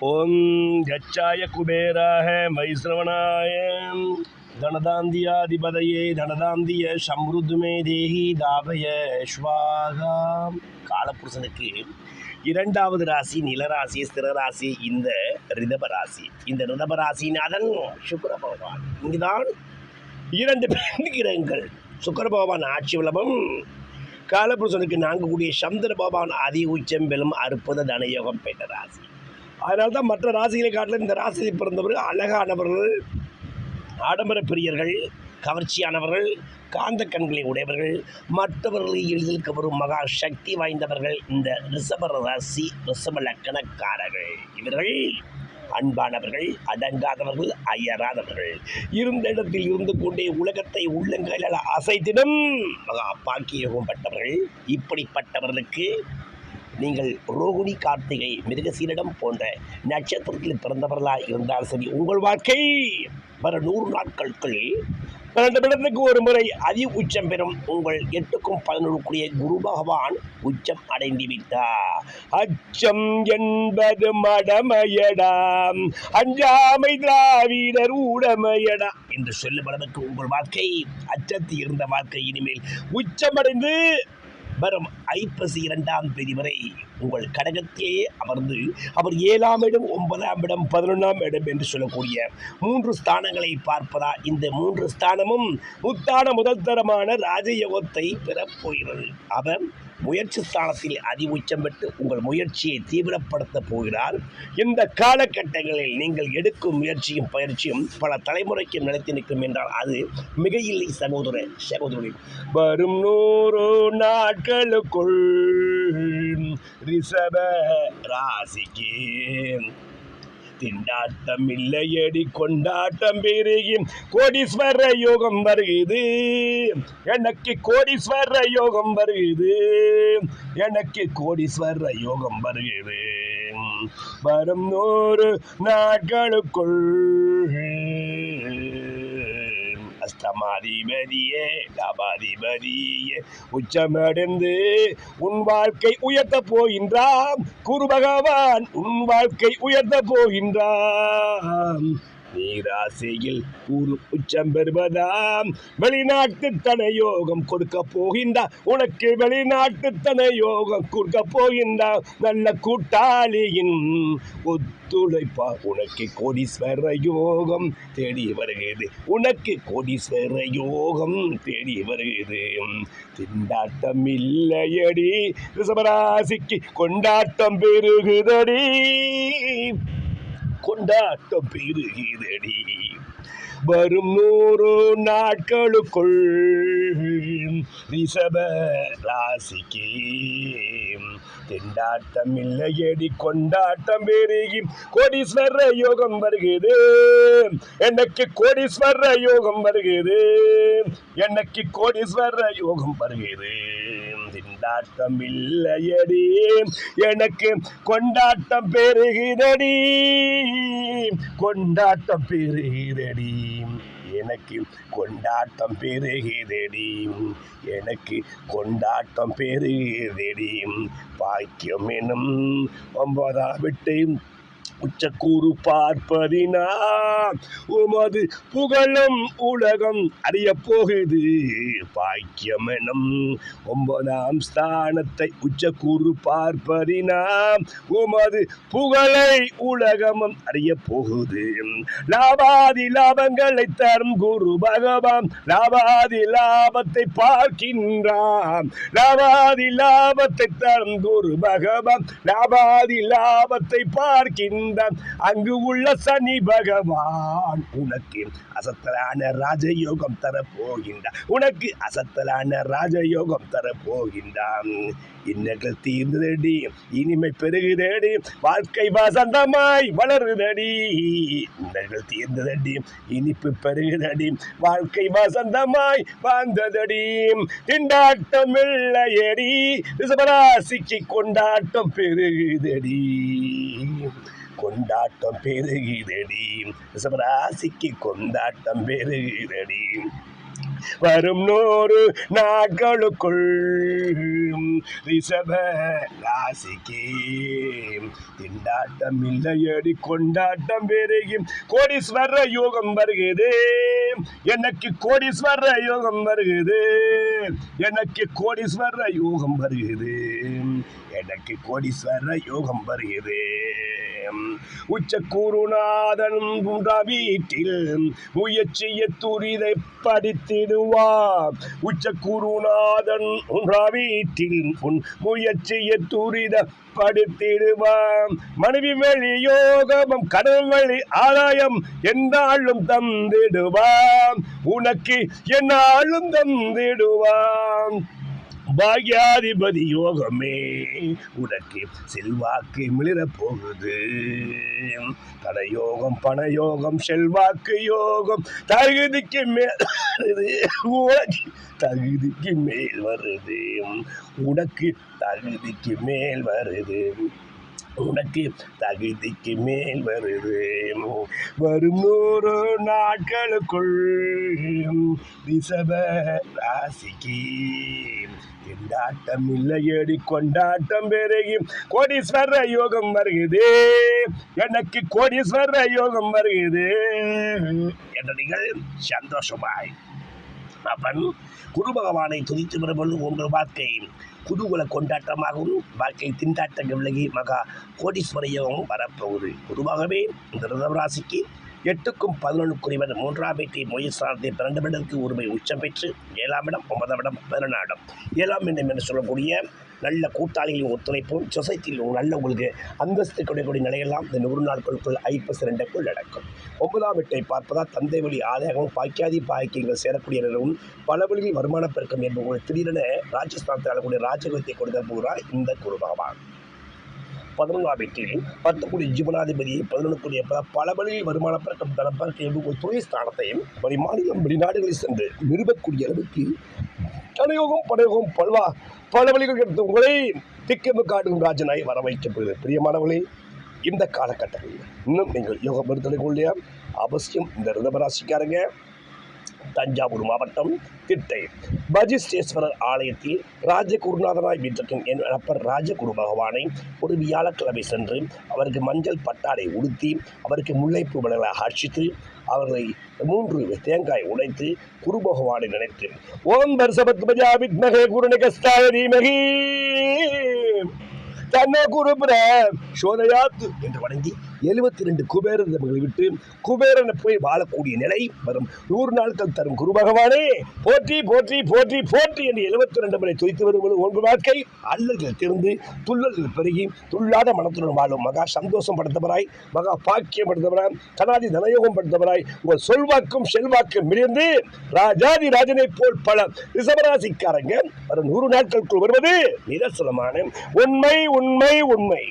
ஓம் கச்சாய குபேராய வைஸ்ரவணாய தனதாந்தியாதிபதையே தனதாந்திய சம்ருதுமே தேஹி தாபய ஸ்வாகா. காலபுருஷனுக்கு இரண்டாவது ராசி நிலராசி, ஸ்திரராசி இந்த ரிதபராசி. இந்த ரிதபராசிநாதன் சுக்கிர பகவான். இங்குதான் இரண்டு பெண் கிரகங்கள் சுக்கிர பகவான் ஆட்சி விளம்பம். காலபுருஷனுக்கு நான்கக்கூடிய சந்திர பகவான் அதி உச்சம் பெறும் அற்புத தனயோகம் பெற்ற ராசி. அதனால்தான் மற்ற ராசிகளை காட்டிலும் இந்த ராசியில் பிறந்தவர்கள் அழகானவர்கள், ஆடம்பர பிரியர்கள், கவர்ச்சியானவர்கள், காந்த கண்களை உடையவர்கள், மற்றவர்களை எளிதில் கவரும் மகா சக்தி வாய்ந்தவர்கள் இந்த ரிஷப ராசி, ரிஷப லக்கணக்காரர்கள். இவர்கள் அன்பானவர்கள், அடங்காதவர்கள், அயராதவர்கள், இருந்த இடத்தில் இருந்து கொண்டே உலகத்தை உள்ளங்கையால் அசைத்திடும் மகா பாக்கியகம் பட்டவர்கள். இப்படிப்பட்டவர்களுக்கு நீங்கள் ரோகிணி, கார்த்திகை, மிருகசீரிடம் போன்ற நட்சத்திரத்தில் பிறந்தவர்களாக இருந்தால் சரி, உங்கள் வாழ்க்கை வர 100 நாட்களுக்குள் 2 நிமிடத்துக்கு ஒரு முறை அதி உச்சம் பெறும். உங்கள் 8க்கும் 11 குரு பகவான் உச்சம் அடைந்து விட்டார். அச்சம் என்பது மடமையடாம், அஞ்சாமை திராவிடர் ஊடமையடா என்று சொல்லும் அளவுக்கு உங்கள் வாழ்க்கை அச்சத்தில் இருந்த வாழ்க்கை இனிமேல் உச்சமடைந்து வரும் ஐப்பசி 2ஆம் தேதி வரை உங்கள் கடகத்திலேயே அமர்ந்து அவர் 7ஆம் இடம், 9ஆம் இடம், 11ஆம் இடம் என்று சொல்லக்கூடிய 3 ஸ்தானங்களை பார்ப்பதா. இந்த 3 ஸ்தானமும் முத்தான முதல் தரமான ராஜயோகத்தை பெறப்போகிறது. அவர் முயற்சி ஸ்தானத்தில் அதி உச்சம் பெற்று உங்கள் முயற்சியை தீவிரப்படுத்த போகிறார். இந்த காலகட்டங்களில் நீங்கள் எடுக்கும் முயற்சியும் பயிற்சியும் பல தலைமுறைக்கு நிலைத்து நிற்கும் என்றால் அது மிக இல்லை சகோதரி. வரும் 100 நாட்களுக்குள் ரிஷப ராசிக்கு திண்டாட்டம் இல்லையடி கொண்டாட்டம் பெருகி கோடீஸ்வர யோகம் வருகிறது. எனக்கு கோடீஸ்வர யோகம் வருகிறது. எனக்கு கோடீஸ்வர யோகம் வருகிறது. வரும் 100 நாட்களுக்குள் அஷ்டமாதிபதியே லாபாதிபதியே உச்சமடைந்து உன் வாழ்க்கை உயர்த்த போகின்றான். குரு பகவான் உன் வாழ்க்கை உயர்த்த போகின்றான். நீராசியில் குரு உச்சம் பெறுவதாம் வெளிநாட்டு தன யோகம் கொடுக்க போகின்றார். உனக்கு வெளிநாட்டு தன யோகம் கொடுக்க போகின்றார். நல்ல கூட்டாளியின் ஒத்துழைப்பா உனக்கு கோடீஸ்வர யோகம் தேடி வருகிறது. உனக்கு கோடீஸ்வர யோகம் தேடி வருகிறது. திண்டாட்டம் இல்லையடி ரிஷபராசிக்கு கொண்டாட்டம் பெருகுதடி. கொண்டாட்டம் பெருகிறடி. வரும் 100 நாட்களுக்குள் ரிஷப ராசிக்கு திண்டாட்டம் இல்லையடி கொண்டாட்டம் பெருகி கோடீஸ்வர யோகம் வருகிறது. எனக்கு கோடீஸ்வர யோகம் வருகிறது. எனக்கு கோடீஸ்வர யோகம் வருகிறது. திண்டாட்டம் இல்லையடி எனக்கு கொண்டாட்டம் பெருகிறடி. கொண்டாட்டம் பெருகிறடி. எனக்கு கொண்டாட்டம் பெருகிறடி. எனக்கு கொண்டாட்டம் பெருகிறடி. பாக்கியம் எனும் 9ஆம் விட்டு உச்சக்கூறு பார்ப்பதினா உமது புகழும் உலகம் அறிய போகுது. பாக்கியம் எனும் 9ஆம் ஸ்தானத்தை உச்சக்கூறு பார்ப்பதினா உமது புகழை உலகமும் அறிய போகுது. லாபாதி லாபங்களை தரும் குரு பகவான் லாபாதி லாபத்தை பார்க்கின்றான். லாபாதி லாபத்தை தரும் குரு பகவான் லாபாதி லாபத்தை பார்க்கின்றான். அங்கு உள்ள சனி பகவான் உனக்கு அசத்தலான ராஜயோகம் தரப்போகின்றான். உனக்கு அசத்தலான ராஜயோகம் தரப்போகின்றான். இன்னல்கள் தீர்ந்ததடி, இனிமை பெருகுதடி, வாழ்க்கை வசந்தமாய் வளருதடி. இன்னல்கள் தீர்ந்ததடி, இனிப்பு பெருகுதடி, வாழ்க்கை வசந்தமாய் வாழ்ந்ததடி. திண்டாட்டம் இல்லையடி ரிஷபராசிக்கு கொண்டாட்டம் பெருகுதடி. கொண்டாட்டம் பெருகிறடி. ரிஷபராசிக்கு கொண்டாட்டம் பெருகிறடி. வரும் 100 நாட்களுக்குள் ரிஷப ராசிக்கு திண்டாட்டம் இல்லையடி கொண்டாட்டம் பெருகி கோடீஸ்வர யோகம் வருகிறது. எனக்கு கோடீஸ்வர யோகம் வருகிறது. எனக்கு கோடீஸ்வர யோகம் வருகிறது. எனக்கு கோடீஸ்வர யோகம் வருகிறது. உச்ச குருநாதன் வீட்டில் முயற்சியை துரிதை படித்திடுவார். உச்ச குருநாதன் வீட்டில் உன் முயற்சியை துரித படுத்திடுவான். மனைவி வழி யோகமும் கடல் வழி ஆதாயம் என்னாலும் தந்திடுவான். உனக்கு என்னாலும் தந்திடுவான். பாக்யாதிபதி யோகமே உனக்கு செல்வாக்கு மிளிரப் போகுது. தனயோகம் பணயோகம் செல்வாக்கு யோகம் தகுதிக்கு மேல் தகுதிக்கு மேல் வருது. உனக்கு தகுதிக்கு மேல் வருது. உனக்கு தகுதிக்கு மேல் வருது. வரும் 100 நாட்களுக்குள் ரிஷப ராசிக்கு திண்டாட்டம் இல்லையடி கொண்டாட்டம் பெருகி கோடீஸ்வர யோகம் வருகிறது. எனக்கு கோடீஸ்வர யோகம் வருகிறது என்ற நீங்கள் சந்தோஷமாய் அவன் குரு பகவானை துதித்து வரும்பொழுது உங்கள் வாழ்க்கை குதூகல கொண்டாட்டமாகவும் வாழ்க்கை திண்டாட்டங்கள் விலகி மகா கோடீஸ்வர யோகமும் வரப்போகுது. பொதுவாகவே இந்த ரிஷபராசிக்கு 8க்கும் 11க்குரியவர் 3ஆம் வீட்டை மொழிஸ்தானத்தை 12 இடத்துக்கு உரிமை உச்சம் பெற்று 7ஆம் இடம் 9ஆம் இடம் 11ஆம் இடம் 7ஆம் இடம் என்று சொல்லக்கூடிய நல்ல கூட்டாளிகளின் ஒத்துழைப்பும் சொசைட்டியில் நல்ல உங்களுக்கு அந்தஸ்து கிடைக்கக்கூடிய நிலையெல்லாம் இந்த 100 நாட்களுக்குள் ஐப்பசி 2க்குள் நடக்கும். 9ஆம் வீட்டை பார்ப்பதால் தந்தை வழி ஆதாயமும் பாக்கியாதி பாக்கியங்கள் சேரக்கூடிய நிலவும் பல வழியில் வருமான பெருக்கம் என்பது உங்களுக்கு திடீரென ராஜஸ்தானத்தில் ஆளக்கூடிய ராஜகத்தை கொடுக்க போகிறார் இந்த குரு பகவான். 11ஆம் வீட்டில் 10 கோடி ஜீவனாதிபதியை 11 பல வழியில் வருமான பெருக்கம் தனப்பெருக்கம் என்று ஒரு தொழில் ஸ்தானத்தையும் மாநிலம் வெளிநாடுகளில் சென்று நிறுவக்கூடிய அளவுக்கு தனயோகம் படயோகம் பல வழிகள் எடுத்து உங்களை திக்கமு காடும் ராஜனாய் வர வைக்கப்படுகிறது. பிரியமானவர்களே, இந்த காலகட்டங்களில் இன்னும் நீங்கள் யோகம் பெறுதலை கொள்ளையா அவசியம் இந்த ரிஷபராசிக்காரங்க தஞ்சாவூர் மாவட்டம் திட்டை பஜிஸ்டேஸ்வரர் ஆலயத்தில் ராஜகுருநாதனாய் வீட்டிற்கும் அப்பர் ராஜகுரு பகவானை ஒரு வியாழக்கிழமை சென்று அவருக்கு மஞ்சள் பட்டாடை உடுத்தி அவருக்கு முல்லைப்பூ மலர்களை அர்ச்சித்து அவர்களை 3 தேங்காய் உடைத்து குரு பகவானை நினைத்து ஓம் தர்சபத்மஜா வித்மகே குருநிகஸ்தாய தீமகி தன்னை குருபுர சோதயாத்து என்று வணங்கி 72 குபேரங்களை விட்டு குபேரனை போய் வாழக்கூடிய நிலை வரும் 100 நாட்கள் தரும் குரு பகவானே போற்றி போற்றி போற்றி போற்றி என்று 72 முறை துதித்து வருவது உங்கள் வாழ்க்கை அல்லல்கள் திறந்து துள்ளல்கள் பெருகி துள்ளாத மனத்துடன் வாழும் மகா சந்தோஷம் படுத்தவராய் மகா பாக்கியம் படுத்தவராய் தனாதி தனயோகம் படுத்தவராய் உங்கள் சொல்வாக்கும் செல்வாக்கும் மிளிர்ந்து ராஜாதி ராஜனை போல் பல ரிஷபராசிக்காரங்க வரும் 100 நாட்களுக்குள் வருவது நிதர்சனமான உண்மை உண்மை உண்மை.